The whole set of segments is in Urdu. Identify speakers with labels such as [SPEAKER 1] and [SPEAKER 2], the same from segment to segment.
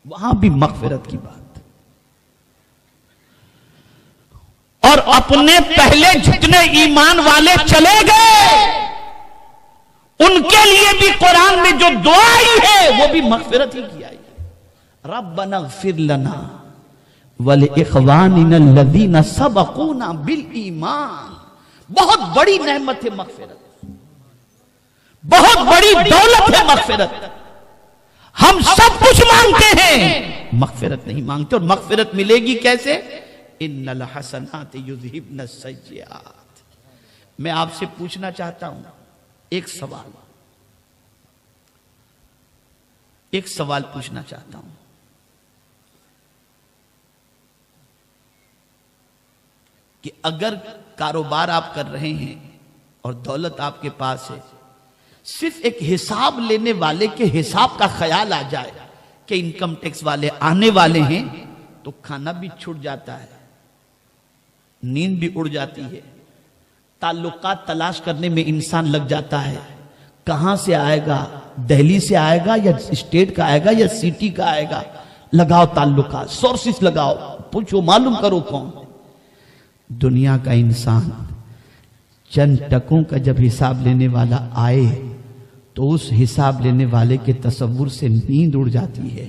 [SPEAKER 1] وہاں بھی مغفرت کی بات. اور اپنے پہلے جتنے ایمان والے چلے گئے ان کے لیے بھی قرآن میں جو دعا آئی ہے وہ بھی مغفرت ہی کی آئی ہے. ربنا اغفر لنا وَلِإِخْوَانِنَا الَّذِينَ سَبَقُونَا بِالْإِيمَانِ. بہت بڑی نعمت ہے مغفرت، بہت بڑی دولت ہے مغفرت. ہم سب کچھ مانگتے ہیں، مغفرت نہیں مانگتے. اور مغفرت ملے گی کیسے؟ اِنَّ الْحَسَنَاتِ يُذْهِبْنَ السَّيِّئَاتِ. میں آپ سے پوچھنا چاہتا ہوں ایک سوال پوچھنا چاہتا ہوں. کہ اگر کاروبار آپ کر رہے ہیں اور دولت آپ کے پاس ہے، صرف ایک حساب لینے والے کے حساب کا خیال آ جائے کہ انکم ٹیکس والے آنے والے ہیں، تو کھانا بھی چھوٹ جاتا ہے، نیند بھی اڑ جاتی ہے، تعلقات تلاش کرنے میں انسان لگ جاتا ہے. کہاں سے آئے گا؟ دہلی سے آئے گا یا اسٹیٹ کا آئے گا یا سٹی کا آئے گا؟ لگاؤ تعلقات، سورسز لگاؤ، پوچھو، معلوم کرو کون. دنیا کا انسان چند ٹکوں کا جب حساب لینے والا آئے تو اس حساب لینے والے کے تصور سے نیند اڑ جاتی ہے.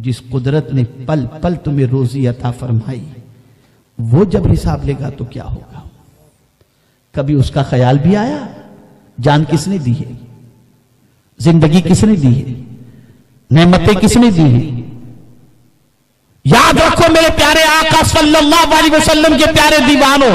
[SPEAKER 1] جس قدرت نے پل پل تمہیں روزی عطا فرمائی، وہ جب حساب لے گا تو کیا ہوگا؟ کبھی اس کا خیال بھی آیا؟ جان کس نے دی ہے؟ زندگی کس نے دی ہے؟ نعمتیں کس نے دی ہیں؟ یاد رکھو میرے پیارے آقا صلی اللہ علیہ وسلم کے پیارے دیوانوں،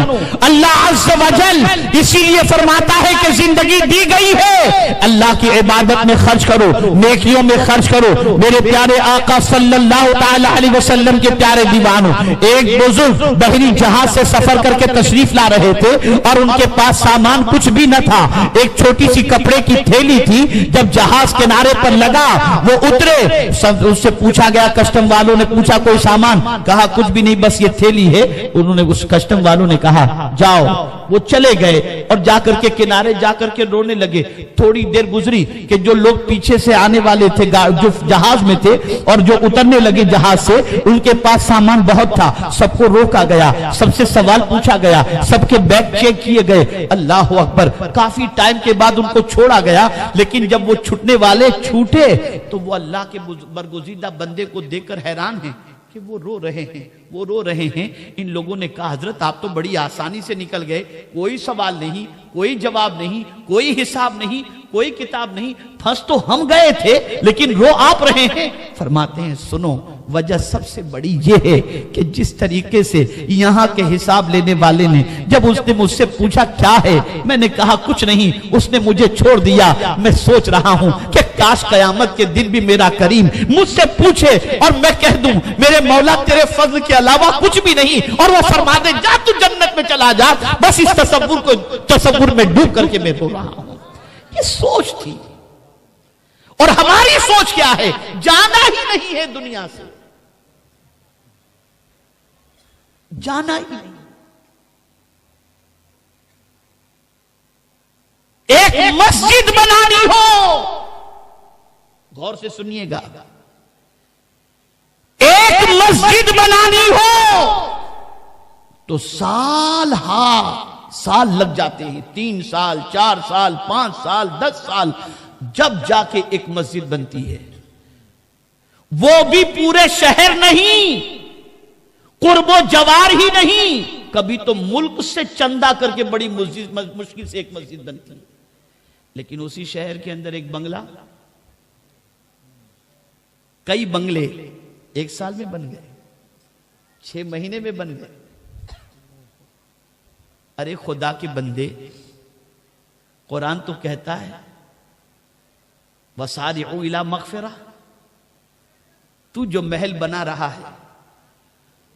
[SPEAKER 1] اللہ عز و جل اسی لیے فرماتا ہے کہ زندگی دی گئی ہے، اللہ کی عبادت میں خرچ کرو، نیکیوں میں خرچ کرو. میرے پیارے آقا صلی اللہ تعالی علیہ وسلم کے پیارے دیوانوں، ایک بزرگ بحری جہاز سے سفر کر کے تشریف لا رہے تھے اور ان کے پاس سامان کچھ بھی نہ تھا، ایک چھوٹی سی کپڑے کی تھیلی تھی. جب جہاز کنارے پر لگا وہ اترے، اس سے پوچھا گیا، کسٹم والوں نے پوچھا کوئی سامان؟ کہا کچھ بھی نہیں، بس یہ تھیلی ہے. انہوں نے اس کسٹم والوں نے کہا جاؤ. وہ چلے گئے اور جا کر کے کنارے جا کر کے رونے لگے. تھوڑی دیر گزری کہ جو لوگ پیچھے سے آنے والے تھے، جو جہاز میں تھے اور جو اترنے لگے جہاز سے، ان کے پاس سامان بہت تھا. سب کو روکا گیا، سب سے سوال پوچھا گیا، سب کے بیگ چیک کیے گئے. اللہ اکبر. کافی ٹائم کے بعد ان کو چھوڑا گیا، لیکن جب وہ چھوٹنے والے چھوٹے تو وہ اللہ کے برگزیدہ بندے کو دیکھ کر حیران ہیں کہ وہ رو رہے ہیں. ان لوگوں نے کہا حضرت آپ تو بڑی آسانی سے نکل گئے، کوئی سوال نہیں، کوئی جواب نہیں، کوئی حساب نہیں، کوئی کتاب نہیں، پھنس تو ہم گئے تھے لیکن رو آپ رہے ہیں. فرماتے ہیں سنو، وجہ سب سے بڑی یہ ہے کہ جس طریقے سے یہاں کے حساب لینے والے نے، جب اس نے مجھ سے پوچھا کیا ہے، میں نے کہا کچھ نہیں، اس نے مجھے چھوڑ دیا. میں سوچ رہا ہوں کہ کاش قیامت کے دن بھی میرا کریم مجھ سے پوچھے اور میں کہہ دوں میرے مولا تیرے فضل کے علاوہ کچھ بھی نہیں، اور وہ فرما دے جا تو جنت میں چلا جا. بس اس تصور میں ڈوب کر کے میں رو رہا ہوں. یہ سوچ تھی. اور ہماری سوچ کیا ہے؟ جانا ہی نہیں ہے دنیا سے، جانا ہی نہیں. ایک مسجد بنانی ہو، غور سے سنیے گا، ایک مسجد بنانی ہو تو سال لگ جاتے ہیں. 3 سال، 4 سال، 5 سال، 10 سال، جب جا کے ایک مسجد بنتی ہے. وہ بھی پورے شہر نہیں، قرب و جوار ہی نہیں، کبھی تو ملک سے چندہ کر کے بڑی مشکل سے ایک مسجد بنتی ہے. لیکن اسی شہر کے اندر ایک بنگلہ، کئی بنگلے 1 سال میں بن گئے، 6 مہینے میں بن گئے. ارے خدا کے بندے، قرآن تو کہتا ہے وَسَارِعُوا إِلَى مَغْفِرَةٍ. تو جو محل بنا رہا ہے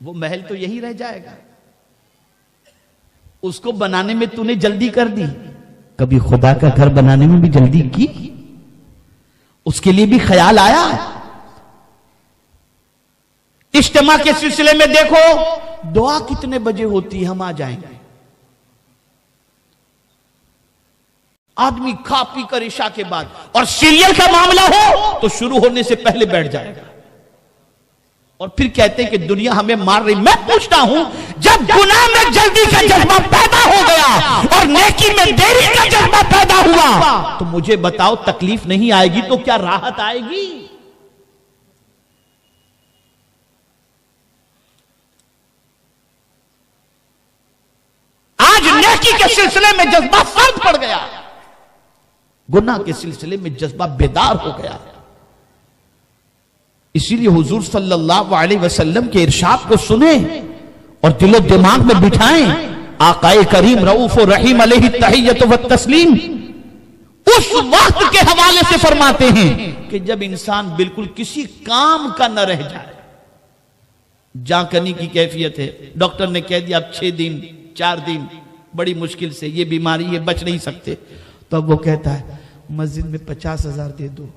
[SPEAKER 1] وہ محل تو یہی رہ جائے گا. اس کو بنانے میں تو نے جلدی کر دی. کبھی خدا کا گھر بنانے میں بھی جلدی کی؟ اس کے لیے بھی خیال آیا؟ اجتماع کے سلسلے میں دیکھو دعا کتنے بجے ہوتی ہے، ہم آ جائیں گے. آدمی کھا پی کر عشاء کے بعد، اور سیریل کا معاملہ ہو تو شروع ہونے سے پہلے بیٹھ جائے گا. اور پھر کہتے ہیں کہ دنیا ہمیں مار رہی. میں پوچھتا ہوں جب گناہ میں جلدی کا جذبہ پیدا ہو گیا اور نیکی میں دیری کا جذبہ پیدا ہوا تو مجھے بتاؤ تکلیف نہیں آئے گی تو کیا راحت آئے گی؟ آج نیکی کے سلسلے میں جذبہ فرد پڑ گیا, گناہ کے سلسلے میں جذبہ بیدار ہو گیا. اسی لیے حضور صلی اللہ علیہ وسلم کے ارشاد کو سنیں اور دل و دماغ میں بٹھائیں. آقا کریم رؤوف و رحیم علیہ التحیۃ والتسلیم اس وقت کے حوالے سے فرماتے ہیں کہ جب انسان بالکل کسی کام کا نہ رہ جائے, جاں کنی کی کیفیت ہے, ڈاکٹر نے کہہ دیا اب 6 دن 4 دن بڑی مشکل سے یہ بیماری ہے, بچ نہیں سکتے, تو اب وہ کہتا ہے مسجد میں 50,000 دے دو,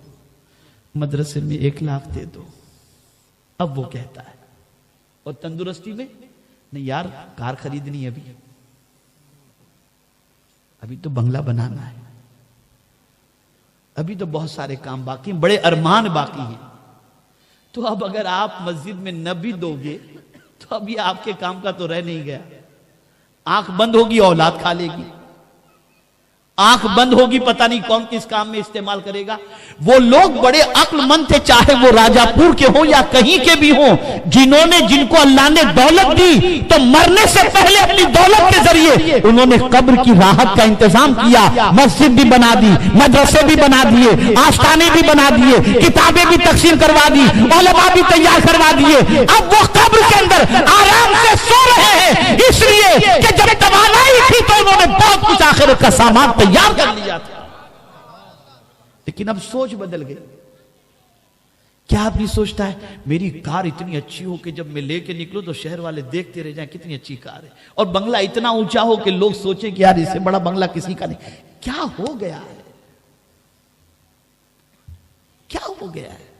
[SPEAKER 1] مدرسے میں 1 لاکھ دے دو. اب وہ کہتا ہے. اور تندرستی میں نہیں یار کار خریدنی ہے, ابھی تو بنگلہ بنانا ہے, ابھی تو بہت سارے کام باقی ہیں, بڑے ارمان باقی ہیں. تو اب اگر آپ مسجد میں نہ بھی دو گے تو اب یہ آپ کے کام کا تو رہ نہیں گیا. آنکھ بند ہوگی اولاد کھا لے گی, آنکھ بند ہوگی پتہ نہیں کون کس کام میں استعمال کرے گا. وہ لوگ بڑے عقل مند تھے, چاہے وہ راجہ پور کے ہوں یا کہیں کے بھی ہوں, جن کو اللہ نے دولت دی تو مرنے سے پہلے اپنی دولت کے ذریعے انہوں نے قبر کی راحت کا انتظام کیا. مسجد بھی بنا دی, مدرسے بھی بنا دیے, آستانے بھی بنا دیے, کتابیں بھی تقسیم کروا دی, علماء بھی تیار کروا دیے. اب وہ قبر کے اندر آرام سے سو رہے ہیں, اس لیے کہ جب توانائی تھی تو انہوں نے بہت کچھ آخرت کا سامان تیار کر لیا تھا. لیکن اب سوچ بدل گئی. کیا آپ نہیں سوچتا ہے میری کار اتنی اچھی ہو کہ جب میں لے کے نکلوں تو شہر والے دیکھتے رہ جائیں کتنی اچھی کار ہے, اور بنگلہ اتنا اونچا ہو کہ لوگ سوچیں کہ یار اس سے بڑا بنگلہ کسی کا نہیں. کیا ہو گیا ہے, کیا ہو گیا ہے؟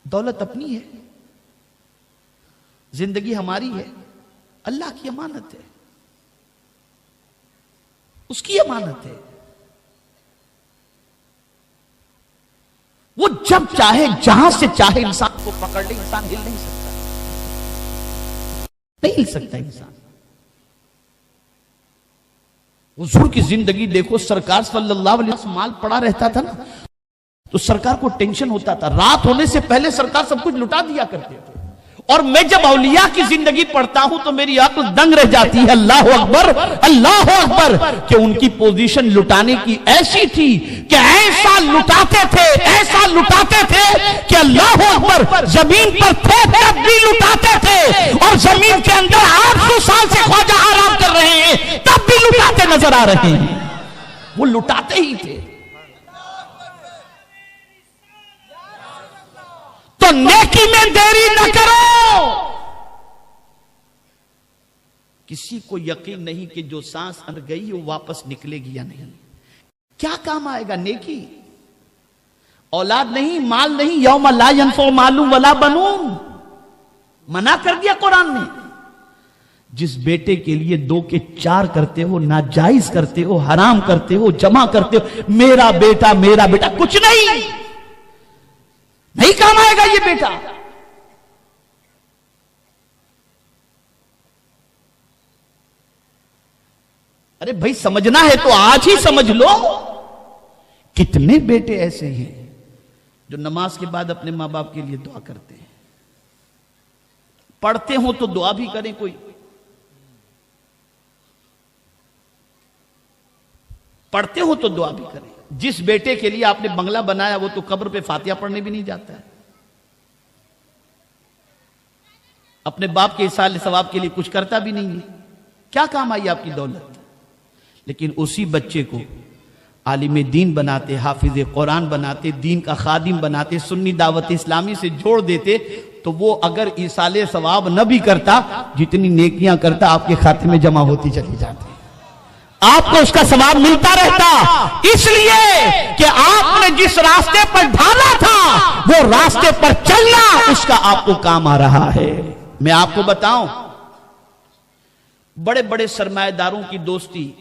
[SPEAKER 1] دولت اپنی ہے, زندگی ہماری ہے, اللہ کی امانت ہے, اس کی امانت ہے. وہ جب چاہے جہاں سے چاہے انسان کو پکڑ لے, انسان ہل نہیں سکتا, نہیں ہل سکتا انسان. حضور کی زندگی دیکھو, سرکار صلی اللہ علیہ وسلم مال پڑا رہتا تھا نا تو سرکار کو ٹینشن ہوتا تھا, رات ہونے سے پہلے سرکار سب کچھ لٹا دیا کرتے تھے. اور میں جب اولیاء کی زندگی پڑھتا ہوں تو میری عقل دنگ رہ جاتی ہے. اللہ اکبر, اللہ اکبر, کہ ان کی پوزیشن لٹانے کی ایسی تھی کہ ایسا لٹاتے تھے کہ اللہ اکبر, زمین پر تھے تب بھی لٹاتے تھے, اور زمین کے اندر 800 سال سے خواجہ آرام کر رہے ہیں تب بھی لٹاتے نظر آ رہے ہیں. وہ لٹاتے ہی تھے. تو نیکی میں دیری نہ کرو. کسی کو یقین نہیں کہ جو سانس اندر گئی وہ واپس نکلے گی یا نہیں. کیا کام آئے گا نیکی؟ اولاد نہیں, مال نہیں. یوم لا ینفع مال ولا بنون, منع کر دیا قرآن نے. جس بیٹے کے لیے 2 کے 4 کرتے ہو, ناجائز کرتے ہو, حرام کرتے ہو, جمع کرتے ہو, میرا بیٹا کچھ نہیں کام آئے گا یہ بیٹا. ارے بھائی سمجھنا ہے تو آج ہی سمجھ لو. کتنے بیٹے ایسے ہیں جو نماز کے بعد اپنے ماں باپ کے لیے دعا کرتے ہیں, پڑھتے ہوں تو دعا بھی کریں, کوئی پڑھتے ہو تو دعا بھی کریں. جس بیٹے کے لیے آپ نے بنگلہ بنایا وہ تو قبر پہ فاتحہ پڑھنے بھی نہیں جاتا ہے, اپنے باپ کے اصال ثواب کے لیے کچھ کرتا بھی نہیں ہے. کیا کام آئی آپ کی دولت؟ لیکن اسی بچے کو عالم دین بناتے, حافظ قرآن بناتے, دین کا خادم بناتے, سنی دعوت اسلامی سے جوڑ دیتے, تو وہ اگر اصال ثواب نہ بھی کرتا, جتنی نیکیاں کرتا آپ کے کھاتے میں جمع ہوتی چلی جاتی, آپ کو اس کا ثواب ملتا رہتا. اس لیے کہ آپ نے جس راستے پر ڈھالا تھا وہ راستے پر چلنا اس کا آپ کو کام آ رہا ہے. میں آپ کو بتاؤں, بڑے بڑے سرمایہ داروں کی دوستی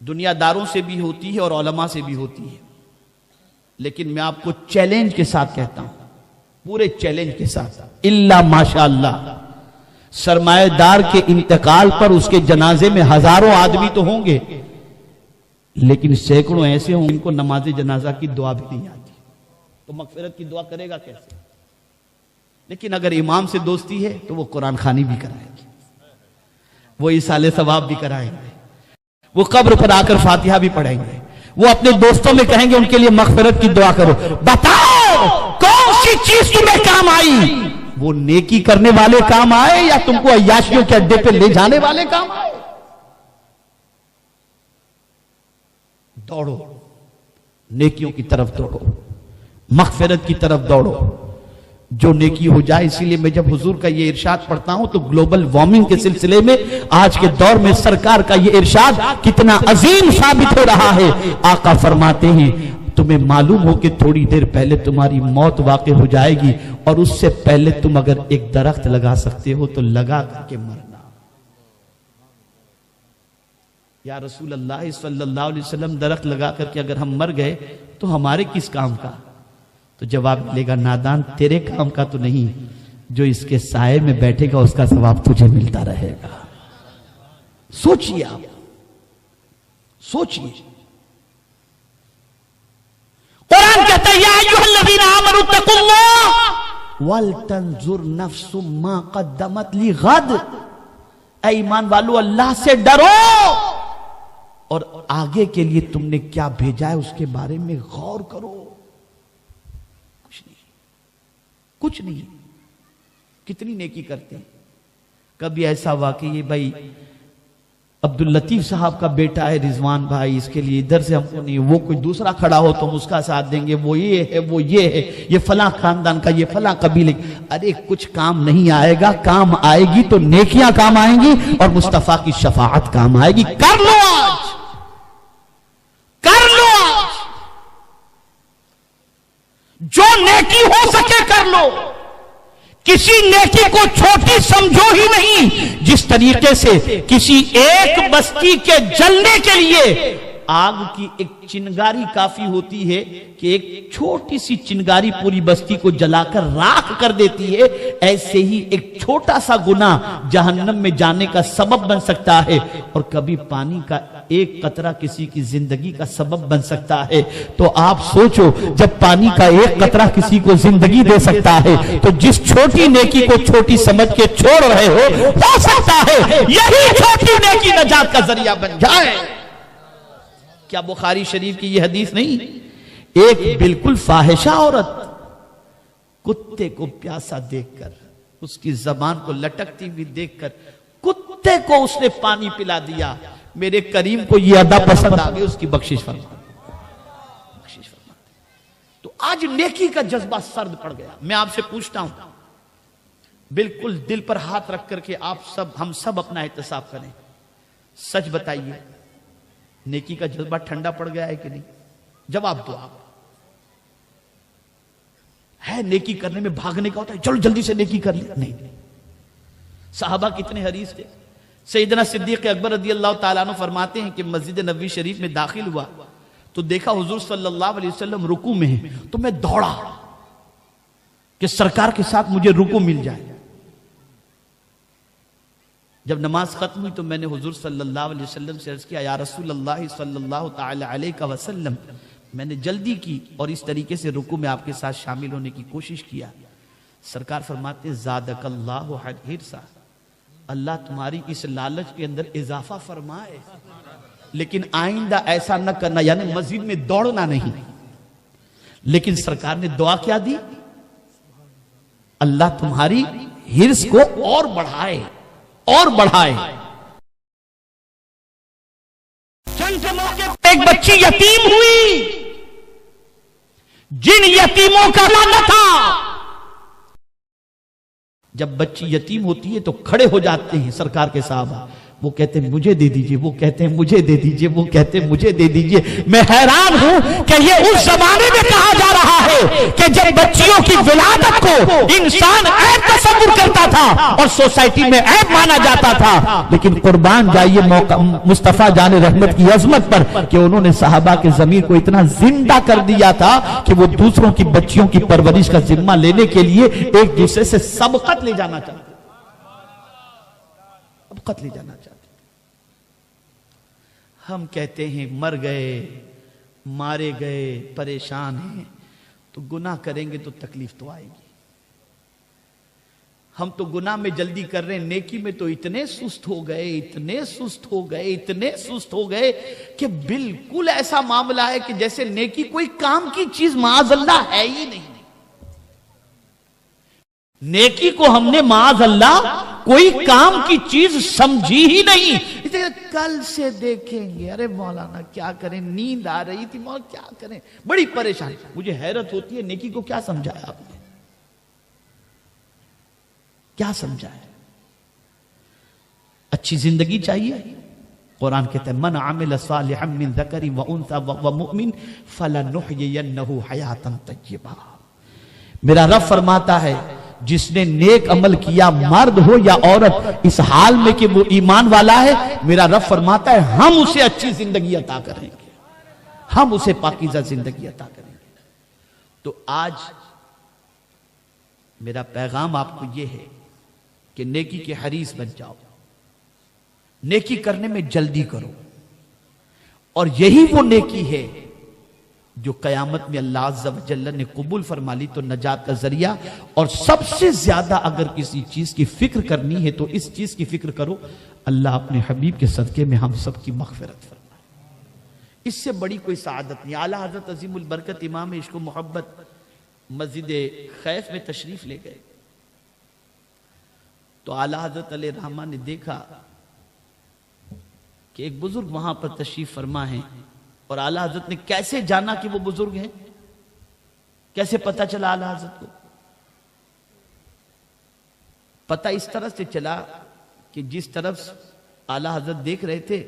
[SPEAKER 1] دنیا داروں سے بھی ہوتی ہے اور علماء سے بھی ہوتی ہے. لیکن میں آپ کو چیلنج کے ساتھ کہتا ہوں، پورے چیلنج کے ساتھ، الا ماشاءاللہ سرمایہ دار کے انتقال پر اس کے جنازے میں ہزاروں آدمی تو ہوں گے، لیکن سینکڑوں ایسے ہوں ان کو نماز جنازہ کی دعا بھی نہیں آتی، تو مغفرت کی دعا کرے گا کیسے؟ لیکن اگر امام سے دوستی ہے تو وہ قرآن خوانی بھی کرائے گی، وہ ایصال ثواب بھی کرائیں گے، وہ قبر پر آ کر فاتحہ بھی پڑھیں گے، وہ اپنے دوستوں میں کہیں گے ان کے لیے مغفرت کی دعا کرو۔ بتاؤ کون سی چیز تمہیں کام آئی؟ وہ نیکی کرنے والے کام آئے یا تم کو عیاشیوں کے اڈے پہ لے جانے والے کام آئے؟ دوڑو، نیکیوں کی طرف دوڑو، مغفرت کی طرف دوڑو، جو نیکی ہو جائے۔ اسی لیے میں جب حضور کا یہ ارشاد پڑھتا ہوں تو گلوبل وارمنگ کے سلسلے میں آج کے دور میں سرکار کا یہ ارشاد کتنا عظیم ثابت ہو رہا ہے۔ آقا فرماتے ہیں تمہیں معلوم ہو کہ تھوڑی دیر پہلے تمہاری موت واقع ہو جائے گی، اور اس سے پہلے تم اگر ایک درخت لگا سکتے ہو تو لگا کر کے مرنا۔ یا رسول اللہ صلی اللہ علیہ وسلم، درخت لگا کر کے اگر ہم مر گئے تو ہمارے کس کام کا؟ تو جواب ملے گا نادان تیرے کام کا تو نہیں، جو اس کے سائے میں بیٹھے گا اس کا ثواب تجھے ملتا رہے گا۔ سوچئے، آپ سوچئے۔ قرآن کہتا ہے یا ایھا الذین آمنوا اتقوا اللہ ولتنظر نفس ما قدمت لغد، اے ایمان والو اللہ سے ڈرو اور آگے کے لیے تم نے کیا بھیجا ہے اس کے بارے میں غور کرو۔ کچھ نہیں، کتنی نیکی کرتے ہیں۔ کبھی ایسا واقعی بھائی عبداللطیف صاحب کا بیٹا ہے رضوان بھائی، اس کے لیے ادھر سے ہم کو نہیں، وہ کوئی دوسرا کھڑا ہو تو ہم اس کا ساتھ دیں گے، وہ یہ ہے، وہ یہ ہے، یہ فلاں خاندان کا، یہ فلاں قبیلے۔ ارے کچھ کام نہیں آئے گا، کام آئے گی تو نیکیاں کام آئیں گی اور مصطفیٰ کی شفاعت کام آئے گی۔ کر لو آج، کر لو آج، جو نیکی ہو سکے کر لو۔ کسی نیکی کو چھوٹی سمجھو ہی نہیں۔ جس طریقے سے کسی ایک بستی کے جلنے کے لیے آگ کی ایک چنگاری کافی ہوتی ہے کہ ایک چھوٹی سی چنگاری پوری بستی کو جلا کر راکھ کر دیتی ہے، ایسے ہی ایک چھوٹا سا گناہ جہنم میں جانے کا سبب بن سکتا ہے، اور کبھی پانی کا ایک قطرہ کسی کی زندگی کا سبب بن سکتا ہے۔ تو آپ سوچو جب پانی کا ایک قطرہ کسی کو زندگی دے سکتا ہے تو جس چھوٹی نیکی کو چھوٹی سمجھ کے چھوڑ رہے ہو سکتا ہے یہی چھوٹی نیکی نجات کا ذریعہ بن جائے۔ کیا بخاری شریف کی یہ حدیث نہیں؟ ایک بالکل فاحشہ عورت کتے کو پیاسا دیکھ کر، اس کی زبان کو لٹکتی ہوئی دیکھ کر کتے کو اس نے پانی پلا دیا۔ میرے کریم کو یہ ادا پسند آ گئی، اس کی بخشش فرما۔ تو آج نیکی کا جذبہ سرد پڑ گیا۔ میں آپ سے پوچھتا ہوں، بالکل دل پر ہاتھ رکھ کر کے ہم سب اپنا احتساب کریں، سچ بتائیے نیکی کا جذبہ ٹھنڈا پڑ گیا ہے کہ نہیں؟ جواب دو آپ۔ ہے نیکی کرنے میں بھاگنے کا ہوتا ہے، چلو جلدی سے نیکی کر لی، نہیں۔ صحابہ کتنے حریص تھے۔ سیدنا صدیق اکبر رضی اللہ تعالیٰ عنہ فرماتے ہیں کہ مسجد نبوی شریف میں داخل ہوا تو دیکھا حضور صلی اللہ علیہ وسلم رکوع میں ہیں، تو میں دوڑا کہ سرکار کے ساتھ مجھے رکوع مل جائے۔ جب نماز ختم ہوئی تو میں نے حضور صلی اللہ علیہ وسلم سے عرض کیا یا رسول اللہ صلی اللہ تعالی علیہ وسلم، میں نے جلدی کی اور اس طریقے سے رکوع میں آپ کے ساتھ شامل ہونے کی کوشش کیا۔ سرکار فرماتے زادک اللہ حرصا، اللہ تمہاری اس لالچ کے اندر اضافہ فرمائے، لیکن آئندہ ایسا نہ کرنا، یعنی مسجد میں دوڑنا نہیں۔ لیکن سرکار نے دعا کیا دی؟ اللہ تمہاری حرص کو اور بڑھائے اور بڑھائے۔ جنگ کے موقع پر ایک بچی یتیم ہوئی، جن یتیموں کا نہ تھا۔ جب بچی یتیم ہوتی ہے تو کھڑے ہو جاتے ہیں سرکار کے صحابہ، وہ کہتے ہیں مجھے دے دیجئے، وہ کہتے ہیں مجھے دے دیجئے، وہ کہتے ہیں مجھے دے دیجئے۔ میں حیران ہوں کہ یہ اس زمانے میں کہا جا رہا ہے ہے کہ جب بچیوں کی ولادت کو انسان عیب تصور کرتا تھا اور سوسائٹی میں عیب مانا جاتا تھا، لیکن قربان جائیے موقع مصطفیٰ جان رحمت کی عظمت پر کہ انہوں نے صحابہ کے ضمیر کو اتنا زندہ کر دیا تھا کہ وہ دوسروں کی بچیوں کی پرورش کا ذمہ لینے کے لیے ایک دوسرے سے سبقت لے جانا چاہتے، سبقت لے جانا چاہتے۔ ہم کہتے ہیں مر گئے، مارے گئے، پریشان ہیں، تو گناہ کریں گے تو تکلیف تو آئے گی۔ ہم تو گناہ میں جلدی کر رہے ہیں، نیکی میں تو اتنے سست ہو گئے، اتنے سست ہو گئے، اتنے سست ہو گئے کہ بالکل ایسا معاملہ ہے کہ جیسے نیکی کوئی کام کی چیز معاذ اللہ ہے ہی نہیں۔ نیکی کو ہم نے معاذ اللہ کوئی کام کی چیز سمجھی ہی نہیں۔ کل سے دیکھیں گے، ارے مولانا کیا کریں، نیند آ رہی تھی، مولانا کیا کریں، بڑی پریشانی۔ مجھے حیرت ہوتی ہے نیکی کو کیا سمجھایا آپ نے، کیا سمجھایا؟ اچھی زندگی چاہیے، قرآن کہتا ہے من عمل صالحا من ذکر و انثى وهو مؤمن فلنحيينه حیاتا طیبہ۔ میرا رب فرماتا ہے جس نے نیک عمل کیا، مرد ہو یا عورت، اس حال میں کہ وہ ایمان والا ہے، میرا رب فرماتا ہے ہم اسے اچھی زندگی عطا کریں گے، ہم اسے پاکیزہ زندگی عطا کریں گے۔ تو آج میرا پیغام آپ کو یہ ہے کہ نیکی کے حریص بن جاؤ، نیکی کرنے میں جلدی کرو، اور یہی وہ نیکی ہے جو قیامت میں اللہ عز و جل نے قبول فرما لی تو نجات کا ذریعہ۔ اور سب سے زیادہ اگر کسی چیز کی فکر کرنی ہے تو اس چیز کی فکر کرو، اللہ اپنے حبیب کے صدقے میں ہم سب کی مغفرت فرمائے۔ اس سے بڑی کوئی سعادت نہیں۔ اعلیٰ حضرت عظیم البرکت امام عشق و محبت مسجد خیف میں تشریف لے گئے تو اعلیٰ حضرت علیہ رحمہ نے دیکھا کہ ایک بزرگ وہاں پر تشریف فرما ہے، اور اعلیٰ حضرت نے کیسے جانا کہ وہ بزرگ ہیں، کیسے پتہ چلا اعلیٰ حضرت کو؟ پتہ اس طرح سے چلا کہ جس طرف اعلیٰ حضرت دیکھ رہے تھے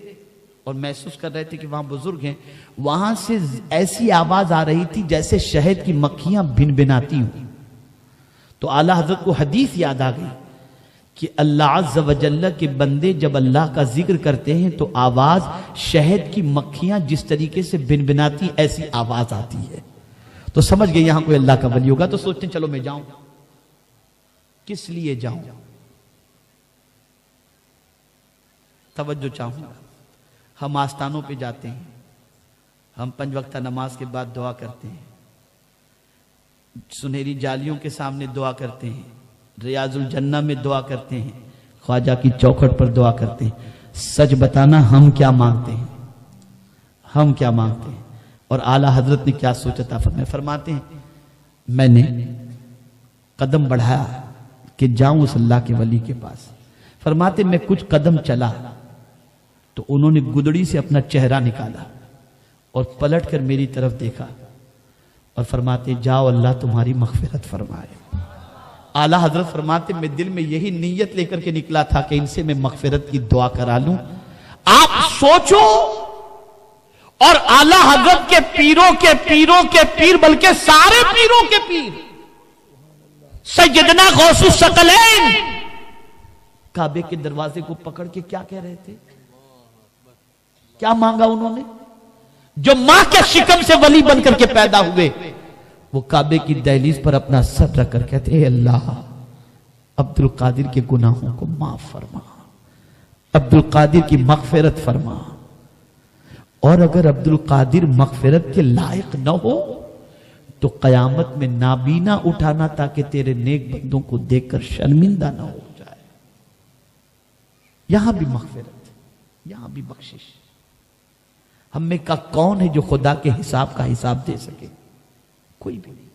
[SPEAKER 1] اور محسوس کر رہے تھے کہ وہاں بزرگ ہیں، وہاں سے ایسی آواز آ رہی تھی جیسے شہد کی مکھیاں بن بناتی ہوں۔ تو اعلیٰ حضرت کو حدیث یاد آ گئی کہ اللہ عز و جل کے بندے جب اللہ کا ذکر کرتے ہیں تو آواز شہد کی مکھیاں جس طریقے سے بن بناتی ایسی آواز آتی ہے۔ تو سمجھ گئے یہاں کوئی اللہ کا ولی ہوگا، تو سوچتے ہیں چلو میں جاؤں۔ کس لیے جاؤں؟ توجہ چاہوں گا۔ ہم آستانوں پہ جاتے ہیں، ہم 5 وقتہ نماز کے بعد دعا کرتے ہیں، سنہری جالیوں کے سامنے دعا کرتے ہیں، ریاض الجنہ میں دعا کرتے ہیں، خواجہ کی چوکھٹ پر دعا کرتے ہیں۔ سچ بتانا ہم کیا مانگتے ہیں، ہم کیا مانگتے ہیں؟ اور اعلیٰ حضرت نے کیا سوچا تھا؟ فرماتے ہیں میں نے قدم بڑھایا کہ جاؤں اس اللہ کے ولی کے پاس۔ فرماتے میں کچھ قدم چلا تو انہوں نے گدڑی سے اپنا چہرہ نکالا اور پلٹ کر میری طرف دیکھا اور فرماتے جاؤ اللہ تمہاری مغفرت فرمائے۔ اعلیٰ حضرت فرماتے میں دل میں یہی نیت لے کر کے نکلا تھا کہ ان سے میں مغفرت کی دعا کرا لوں۔ آپ سوچو، اور اعلیٰ حضرت کے پیروں کے پیروں کے پیر، بلکہ سارے پیروں کے پیر سیدنا غوث الثقلین کعبے کے دروازے کو پکڑ کے کیا کہہ رہے تھے؟ کیا مانگا انہوں نے؟ جو ماں کے شکم سے ولی بن کر کے پیدا ہوئے، وہ کعبے کی دہلیز پر اپنا سر رکھ کر کہتے اے اللہ عبد القادر کے گناہوں کو معاف فرما، عبد القادر کی مغفرت فرما، اور اگر عبد القادر مغفرت کے لائق نہ ہو تو قیامت میں نابینا اٹھانا تاکہ تیرے نیک بندوں کو دیکھ کر شرمندہ نہ ہو جائے۔ یہاں بھی مغفرت، یہاں بھی بخشش۔ ہم میں کا کون ہے جو خدا کے حساب کا حساب دے سکے؟ کوئی بھی نہیں۔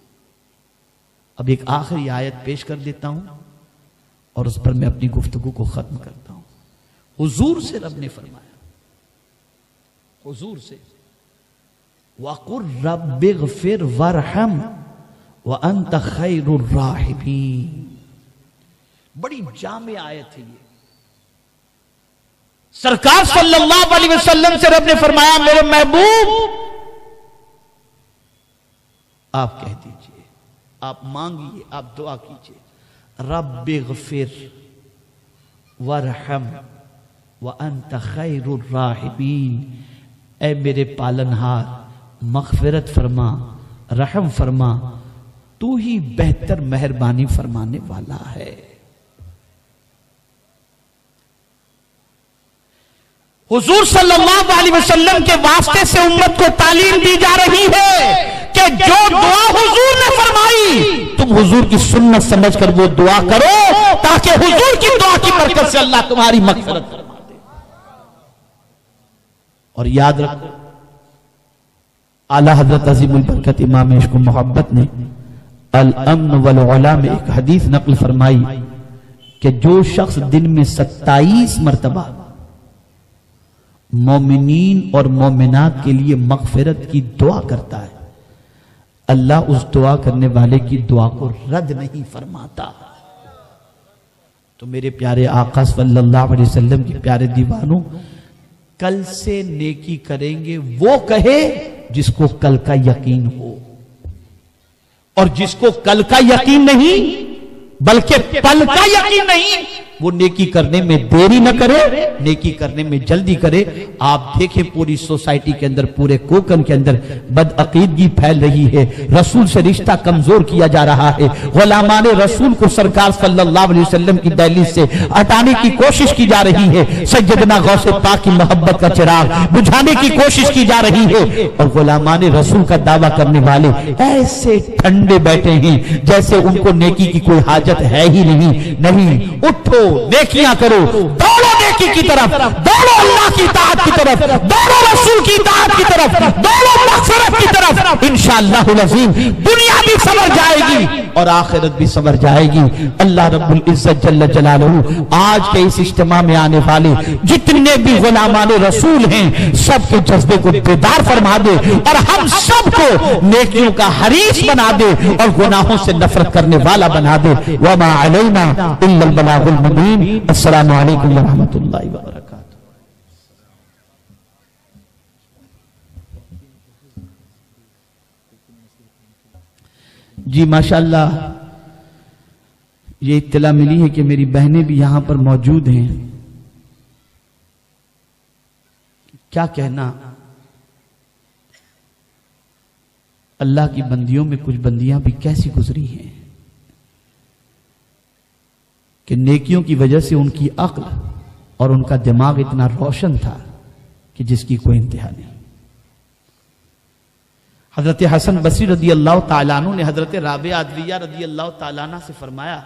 [SPEAKER 1] اب ایک آخری آیت پیش کر دیتا ہوں اور اس پر میں اپنی گفتگو کو ختم کرتا ہوں۔ حضور سے رب نے فرمایا، حضور سے وَقُلْ رَبِّ اغْفِرْ وَارْحَمْ وَأَنْتَ خَيْرُ الرَّاحِمِينَ۔ بڑی جامع آیت ہے یہ۔ سرکار صلی اللہ علیہ وسلم سے رب نے فرمایا میرے محبوب آپ کہہ دیجئے، آپ مانگیے، آپ دعا کیجئے، رب اغفر وارحم وانت خیر الراحمین، اے میرے پالنہار مغفرت فرما، رحم فرما، تو ہی بہتر مہربانی فرمانے والا ہے۔ حضور صلی اللہ علیہ وسلم کے واسطے سے امت کو تعلیم دی جا رہی ہے کہ جو دعا حضور نے فرمائی تم حضور کی سنت سمجھ کر وہ دعا کرو تاکہ حضور کی دعا کی برکت سے اللہ تمہاری مغفرت فرما دے۔ اور یاد رکھو اعلیٰ حضرت عظیم البرکت امام عشق و محبت نے الامن والعلا میں ایک حدیث نقل فرمائی کہ جو شخص دن میں 27 مرتبہ مومنین اور مومنات کے لیے مغفرت کی دعا کرتا ہے، اللہ اس دعا کرنے والے کی دعا کو رد نہیں فرماتا۔ تو میرے پیارے آقا صلی اللہ علیہ وسلم کے پیارے دیوانوں، کل سے نیکی کریں گے وہ کہے جس کو کل کا یقین ہو، اور جس کو کل کا یقین نہیں بلکہ پل کا یقین نہیں وہ نیکی کرنے میں دیری نہ کرے، نیکی کرنے میں جلدی کرے۔ آپ دیکھیں پوری سوسائٹی کے اندر، پورے کوکن کے اندر بدعقیدگی پھیل رہی ہے، رسول سے رشتہ کمزور کیا جا رہا ہے، غلامان رسول کو سرکار صلی اللہ علیہ وسلم کی دہلیز سے ہٹانے کی کوشش کی جا رہی ہے، سیدنا غوث پاک کی محبت کا چراغ بجھانے کی کوشش کی جا رہی ہے، اور غلامان رسول کا دعویٰ کرنے والے ایسے ٹھنڈے بیٹھے ہیں جیسے ان کو نیکی کی کوئی حاجت ہے ہی نہیں۔ اٹھو، نیکیاں کرو، دوڑو نیکی کی طرف، دوڑو اللہ کی اطاعت کی طرف، دوڑو رسول کی اطاعت کی طرف، دوڑو مغفرت کی طرف، انشاءاللہ العظیم دنیا بھی سنور جائے گی اور آخرت بھی سنور جائے گی۔ اللہ رب العزت جل جلالہ آج کے اس اجتماع میں آنے والے جتنے بھی غلامان رسول ہیں سب کے جذبے کو بیدار فرما دے اور ہم سب کو نیکیوں کا حریص بنا دے اور گناہوں سے نفرت کرنے والا بنا دے۔ وما علینا الا البلاغ المبین۔ السلام علیکم ورحمۃ اللہ وبرکاتہ۔ جی ماشاءاللہ یہ اطلاع ملی ہے کہ میری بہنیں بھی یہاں پر موجود ہیں۔ کیا کہنا، اللہ کی بندیوں میں کچھ بندیاں بھی کیسی گزری ہیں کہ نیکیوں کی وجہ سے ان کی عقل اور ان کا دماغ اتنا روشن تھا کہ جس کی کوئی انتہا نہیں۔ حضرت حسن بصری رضی اللہ تعالیٰ عنہ نے حضرت رابعہ ادویہ رضی اللہ تعالیٰ عنہ سے فرمایا،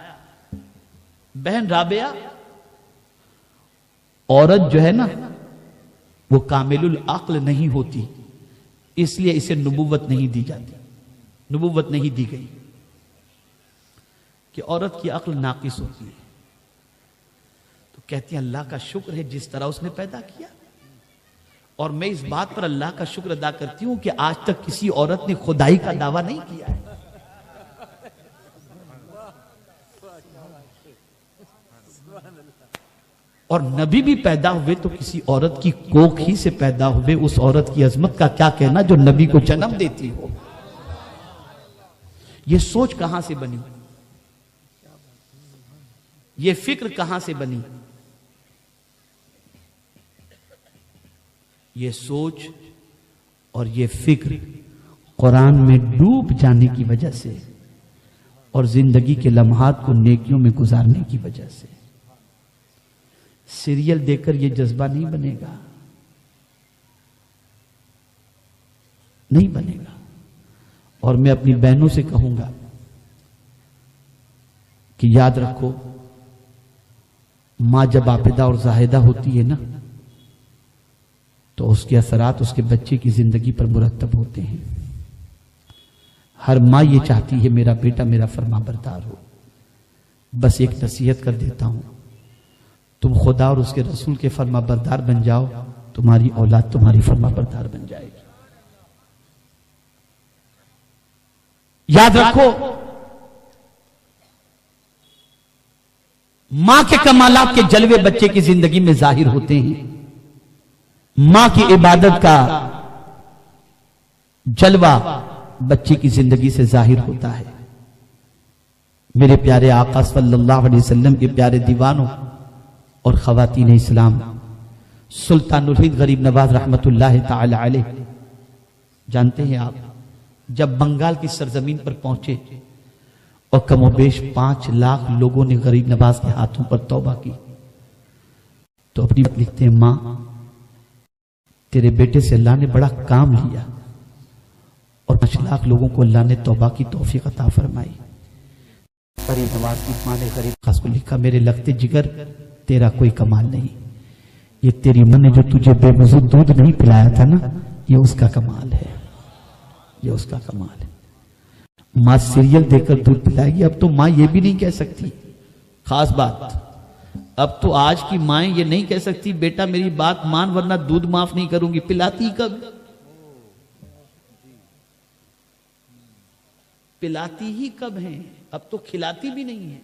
[SPEAKER 1] بہن رابعہ، عورت جو ہے نا وہ کامل العقل نہیں ہوتی، اس لیے اسے نبوت نہیں دی جاتی، نبوت نہیں دی گئی کہ عورت کی عقل ناقص ہوتی ہے۔ تو کہتی ہیں اللہ کا شکر ہے جس طرح اس نے پیدا کیا، اور میں اس بات پر اللہ کا شکر ادا کرتی ہوں کہ آج تک کسی عورت نے خدائی کا دعویٰ نہیں کیا ہے۔ اور نبی بھی پیدا ہوئے تو کسی عورت کی کوکھ ہی سے پیدا ہوئے، اس عورت کی عظمت کا کیا کہنا جو نبی کو جنم دیتی ہو۔ یہ سوچ کہاں سے بنی، یہ فکر کہاں سے بنی؟ یہ سوچ اور یہ فکر قرآن میں ڈوب جانے کی وجہ سے اور زندگی کے لمحات کو نیکیوں میں گزارنے کی وجہ سے۔ سیریل دیکھ کر یہ جذبہ نہیں بنے گا، نہیں بنے گا۔ اور میں اپنی بہنوں سے کہوں گا کہ یاد رکھو، ماں جب آپدہ اور زاہدہ ہوتی ہے نا تو اس کے اثرات اس کے بچے کی زندگی پر مرتب ہوتے ہیں۔ ہر ماں یہ چاہتی ہے میرا بیٹا میرا فرما بردار ہو۔ بس ایک نصیحت کر دیتا ہوں، تم خدا اور اس کے رسول کے فرما بردار بن جاؤ، تمہاری اولاد تمہاری فرما بردار بن جائے گی۔ یاد رکھو، ماں کے کمالات کے جلوے بچے کی زندگی میں ظاہر ہوتے ہیں۔ ماں کی عبادت کا جلوہ بچے کی زندگی سے ظاہر ہوتا ہے۔ میرے پیارے آقا صلی اللہ علیہ وسلم کے پیارے دیوانوں اور خواتین اسلام، سلطان الہند غریب نواز رحمت اللہ تعالی علیہ، جانتے ہیں آپ جب بنگال کی سرزمین پر پہنچے اور کم و بیش 5 لاکھ لوگوں نے غریب نواز کے ہاتھوں پر توبہ کی، تو اپنی بات لکھتے ہیں، ماں تیرے بیٹے سے اللہ نے بڑا کام لیا اور 5 لاکھ لوگوں کو اللہ نے توبہ کی توفیق عطا فرمائی۔ غریب نواز کی ماں نے غریب خاص کو لکھا، میرے لگتے جگر تیرا کوئی کمال نہیں، یہ تیری ماں نے جو تجھے بے وضو دودھ نہیں پلایا تھا نا، یہ اس کا کمال ہے، یہ اس کا کمال ہے۔ ماں سیریل دے کر دودھ پلائے گی، اب تو ماں یہ بھی نہیں کہہ سکتی، خاص بات، اب تو آج کی مائیں یہ نہیں کہہ سکتی بیٹا میری بات مان ورنہ دودھ معاف نہیں کروں گی۔ پلاتی کب؟ پلاتی ہی کب ہیں؟ اب تو کھلاتی بھی نہیں ہے،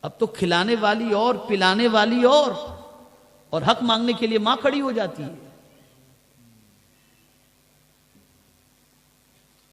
[SPEAKER 1] اب تو کھلانے والی اور پلانے والی اور حق مانگنے کے لیے ماں کھڑی ہو جاتی ہے۔